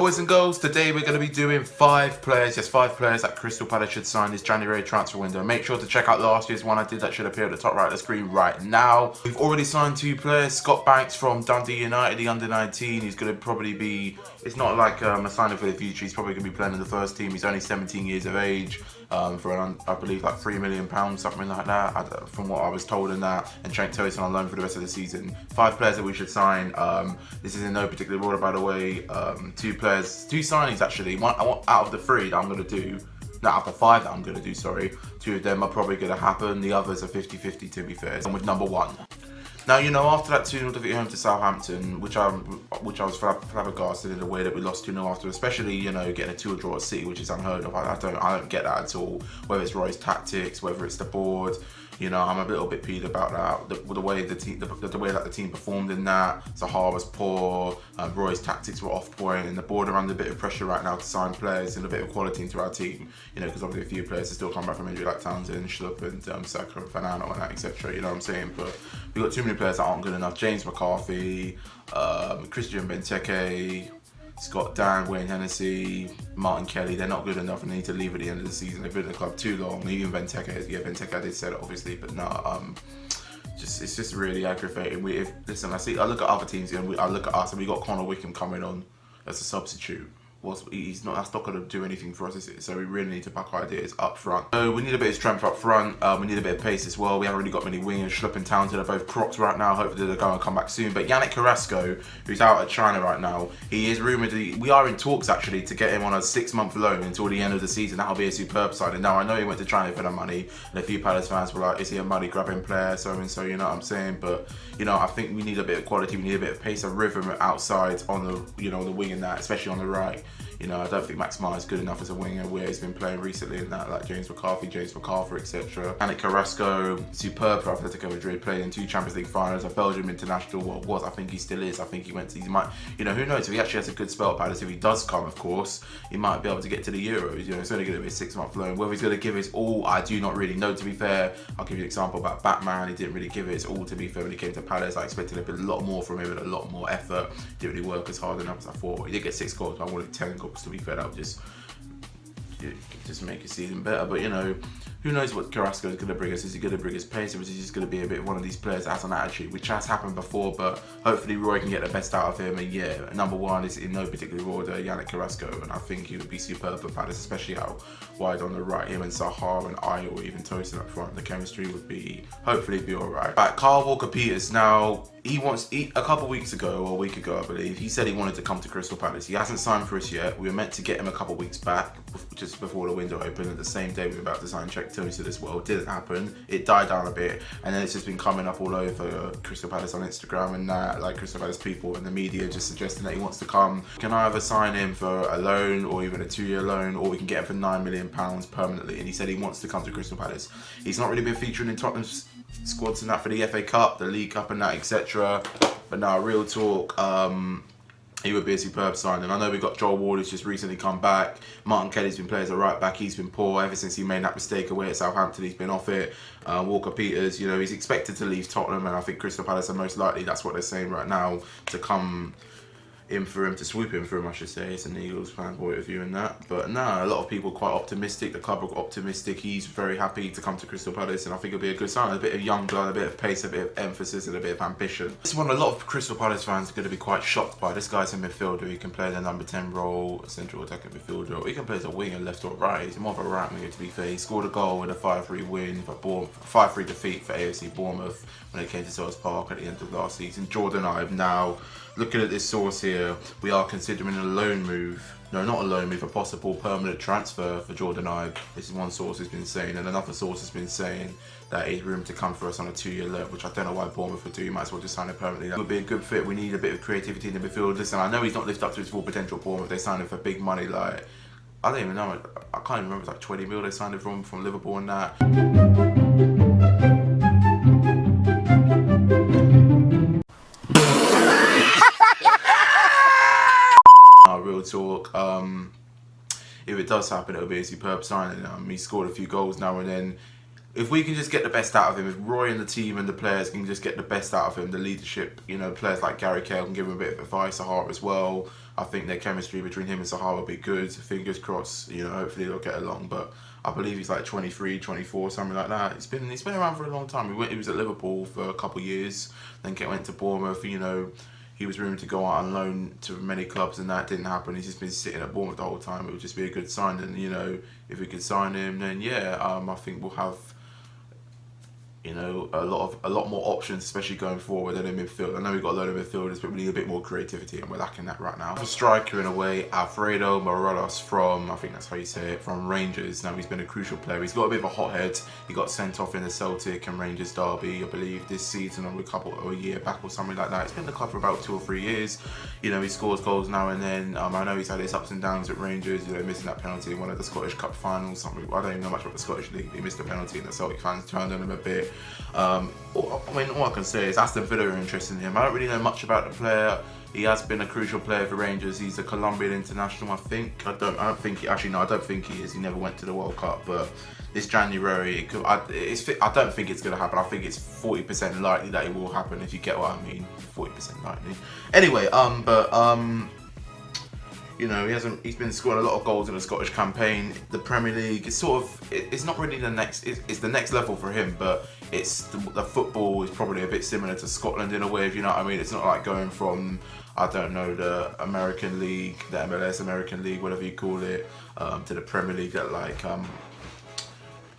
boys and girls, today we're going to be doing 5 players, yes 5 players that Crystal Palace should sign this January transfer window. Make sure to check out last year's one I did, that should appear at the top right of the screen right now. We've already signed 2 players, Scott Banks from Dundee United, the under-19, he's going to probably be, it's not like a signing for the future, he's probably going to be playing in the first team, he's only 17 years of age, for I believe like £3 million, something like that, from what I was told in that, and Trent Tosin on loan for the rest of the season. 5 players that we should sign, this is in no particular order by the way, 2 signings actually, out of the 3 that I'm going to do, no, out of the 5 that I'm going to do, sorry, 2 of them are probably going to happen, the others are 50-50 to be fair. And with number 1. Now, you know, after that 2-0 defeat home to Southampton, which I was flabbergasted in the way that we lost 2-0 after, especially, you know, getting a 2-2 draw at City, which is unheard of. I don't get that at all. Whether it's Roy's tactics, whether it's the board, you know, I'm a little bit peeved about that. The way that the team performed in that, Zaha was poor, Roy's tactics were off point, and the board are under a bit of pressure right now to sign players and a bit of quality into our team. You know, because obviously a few players are still coming back from injury like Townsend, Schlupp, and Saka and Fernando and that, etc. You know what I'm saying? But we've got too many players that aren't good enough. James McCarthy, Christian Benteke, Scott Dan, Wayne Hennessy, Martin Kelly, they're not good enough and they need to leave at the end of the season. They've been in the club too long. Even Benteke, yeah, Benteke I did say that obviously, but no, it's just really aggravating. Listen, I look at other teams and I look at us and we got Connor Wickham coming on as a substitute. That's not going to do anything for us, is it? So we really need to back our ideas up front. So we need a bit of strength up front. We need a bit of pace as well. We haven't really got many wingers. Schlupp and Townsend are both crocs right now. Hopefully they're going to come back soon. But Yannick Carrasco, who's out at China right now, he is rumoured. We are in talks actually to get him on a 6-month loan until the end of the season. That'll be a superb signing. Now I know he went to China for the money, and a few Palace fans were like, "Is he a money grabbing player?" So and so, you know what I'm saying? But you know, I think we need a bit of quality. We need a bit of pace and rhythm outside on the the wing and that, especially on the right. You know, I don't think Max Meyer is good enough as a winger where he's been playing recently in that, like James McCarthy, etc. Yannick Carrasco, superb for Atletico Madrid, played in 2 Champions League finals, a Belgium international, I think he still is. I think he might, you know, who knows, if he actually has a good spell at Palace, if he does come, of course, he might be able to get to the Euros. You know, it's only going to be a 6-month loan. Whether he's going to give his all, I do not really know, to be fair. I'll give you an example about Batman. He didn't really give his all, to be fair, when he came to Palace. I expected a lot more from him and a lot more effort. Didn't really work as hard enough as I thought. He did get 6 goals, but I wanted 10 goals, to be fair. That would just make his season better. But you know, who knows what Carrasco is going to bring us? Is he going to bring us pace, or is he just going to be a bit one of these players that has an attitude, which has happened before? But hopefully Roy can get the best out of him. And yeah, number 1 is in no particular order, Yannick Carrasco, and I think he would be superb for Palace, especially out wide on the right. Him and Zaha and I, or even Tosin up front, the chemistry would be hopefully be alright. Right, Kyle Walker-Peters. Now a couple of weeks ago, or a week ago I believe, he said he wanted to come to Crystal Palace. He hasn't signed for us yet. We were meant to get him a couple of weeks back, just before the window opened, at the same day we were about to sign Trent Tosin as well. Didn't happen. It died down a bit, and then it's just been coming up all over Crystal Palace on Instagram and that, like Crystal Palace people and the media just suggesting that he wants to come. Can I either sign him for a loan or even a 2-year loan, or we can get him for £9 million permanently? And he said he wants to come to Crystal Palace. He's not really been featuring in Tottenham's squads and that for the FA Cup, the League Cup and that, etc. But now, real talk, he would be a superb signing. I know we've got Joel Ward, who's just recently come back. Martin Kelly's been playing as a right back. He's been poor ever since he made that mistake away at Southampton. He's been off it. Walker-Peters, you know, he's expected to leave Tottenham, and I think Crystal Palace are most likely, that's what they're saying right now, to come in for him, to swoop in for him, I should say. It's an Eagles fan point of view and that. But no, a lot of people are quite optimistic. The club are optimistic. He's very happy to come to Crystal Palace, and I think it'll be a good sign. A bit of young blood, a bit of pace, a bit of emphasis, and a bit of ambition. This is one a lot of Crystal Palace fans are going to be quite shocked by. This guy's a midfielder. He can play the number 10 role, a central attacking midfielder, or he can play as a winger, left or right. He's more of a right winger, to be fair. He scored a goal in a 5-3 win for 5-3 defeat for AFC Bournemouth when they came to Selhurst Park at the end of last season. Jordan Ibe now, looking at this source here, we are considering a loan move. No, not a loan move, a possible permanent transfer for Jordan Ibe. This is one source has been saying, and another source has been saying that he's room to come for us on a 2-year loan, which I don't know why Bournemouth would do. You might as well just sign him permanently. That would be a good fit. We need a bit of creativity in the midfield. Listen, I know he's not lived up to his full potential at Bournemouth. They signed him for big money, like, I don't even know, I can't even remember, it's like 20 mil they signed him from Liverpool and that. Real talk, if it does happen, it'll be a superb signing. He scored a few goals now and then. if we can just get the best out of him, if Roy and the team and the players can just get the best out of him, the leadership, you know, players like Gary Cahill can give him a bit of advice, Sahara as well. I think their chemistry between him and Sahara will be good. Fingers crossed, you know, hopefully they'll get along. But I believe he's like 23, 24, something like that. He's been around for a long time. He was at Liverpool for a couple of years, then went to Bournemouth, you know. He was rumored to go out on loan to many clubs, and that didn't happen. He's just been sitting at Bournemouth the whole time. It would just be a good signing, you know. If we could sign him, then yeah, I think we'll have, you know, a lot more options, especially going forward in the midfield. I know we've got a load of midfielders, but we need a bit more creativity, and we're lacking that right now. For striker, in a way, Alfredo Morales from, I think that's how you say it, from Rangers. Now, he's been a crucial player. He's got a bit of a hothead. He got sent off in the Celtic and Rangers derby, I believe, this season, or a year back or something like that. He's been in the club for about 2 or 3 years. You know, he scores goals now and then. I know he's had his ups and downs at Rangers, you know, missing that penalty in one of the Scottish Cup finals. Something, I don't even know much about the Scottish League. He missed a penalty and the Celtic fans turned on him a bit. I mean, all I can say is Aston Villa are interested in him. I don't really know much about the player. He has been a crucial player for Rangers. He's a Colombian international, I think. I don't think he is. He never went to the World Cup, but this January, I don't think it's going to happen. I think it's 40% likely that it will happen, if you get what I mean. 40% likely. Anyway, you know, he's been scoring a lot of goals in the Scottish campaign. The Premier League is it's not really the next, it's the next level for him, but it's the football is probably a bit similar to Scotland in a way, if you know what I mean. It's not like going from, I don't know, the American League, the MLS American League, whatever you call it, to the Premier League that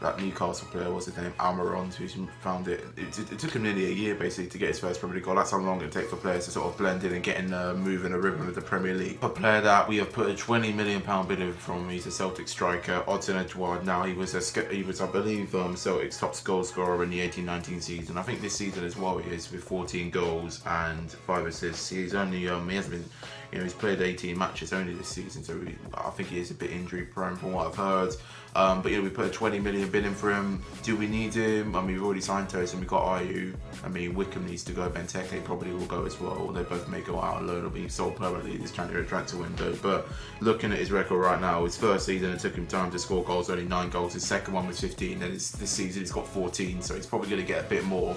that Newcastle player, what's his name, Almiron, who found it. It took him nearly a year basically to get his first Premier League goal. That's how long it takes for players to sort of blend in and get in the move and the rhythm of the Premier League. A player that we have put a £20 million bid in from, he's a Celtic striker, Odsonne Edouard. Now he was I believe, Celtic's top goal scorer in the 18-19 season. I think this season as well he is, with 14 goals and 5 assists. He's only, he hasn't been, you know, he's played 18 matches only this season, so I think he is a bit injury prone from what I've heard. But you know, we put a 20 million bid in for him. Do we need him? I mean, we've already signed Tosin, we've got Ayew. I mean, Wickham needs to go, Benteke probably will go as well. They both may go out on loan or be sold permanently this January transfer window. But looking at his record right now, his first season it took him time to score goals, only 9 goals. His second one was 15, and this season he's got 14, so he's probably going to get a bit more.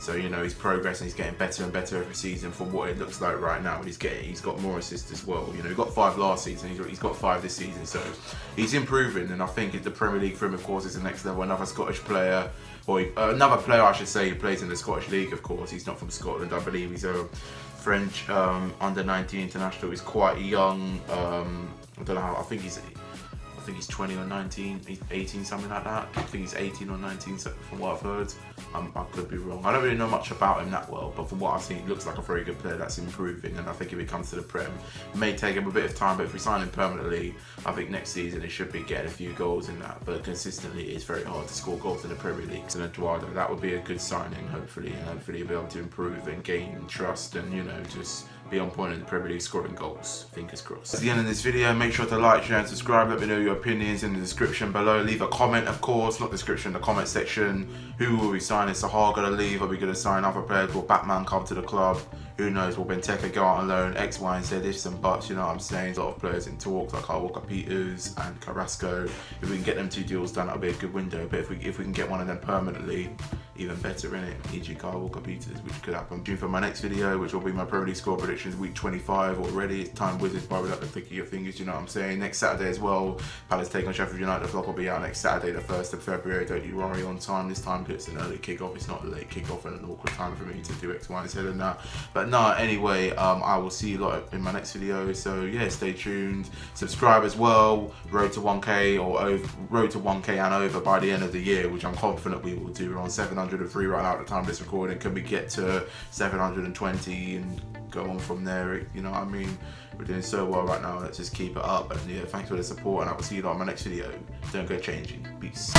So, you know, he's progressing, he's getting better and better every season from what it looks like right now. He's got more assists as well. You know, he got 5 last season, he's got 5 this season. So he's improving, and I think the Premier League for him, of course, is the next level. Another Scottish player, or another player, I should say, who plays in the Scottish League, of course. He's not from Scotland, I believe. He's a French under-19 international. He's quite young. I don't know how, I think he's 20 or 19, he's 18, something like that. I think he's 18 or 19 from what I've heard. I could be wrong. I don't really know much about him that well, but from what I've seen, he looks like a very good player that's improving, and I think if he comes to the Prem, it may take him a bit of time, but if we sign him permanently, I think next season he should be getting a few goals in that, but consistently it's very hard to score goals in the Premier League. And Eduardo, that would be a good signing, hopefully, and hopefully he'll be able to improve and gain trust and, you know, just be on point in the Premier League scoring goals. Fingers crossed. At the end of this video, make sure to like, share and subscribe. Let me know your opinions in the description below. Leave a comment, of course, not description, the comment section. Who will we sign? Is Sahar going to leave? Are we going to sign other players? Will Batman come to the club? Who knows? Will Benteke go out on loan? X, Y and Z, ifs and buts, you know what I'm saying? A lot of players in talks like Walker-Peters and Carrasco. If we can get them 2 deals done, that'll be a good window. But if we can get one of them permanently, even better, innit? E.g. Walker-Peters, which could happen. Due for my next video, which will be my Premier League score predictions, week 25 already. It's time wizards, but without the thick of your fingers, you know what I'm saying? Next Saturday as well, Palace take on Sheffield United. The vlog will be out next Saturday, the 1st of February. Don't you worry, on time. This time it's an early kick-off. It's not a late kick-off and an awkward time for me to do X, Y, and Z and that. But no, anyway, I will see you lot in my next video. So yeah, stay tuned. Subscribe as well. Road to 1K or over, road to 1K and over by the end of the year, which I'm confident we will do. We're on 703 right now at the time of this recording. Can we get to 720 and go on from there? You know what I mean? We're doing so well right now. Let's just keep it up. And yeah, thanks for the support, and I will see you lot in my next video. Don't go changing. Peace.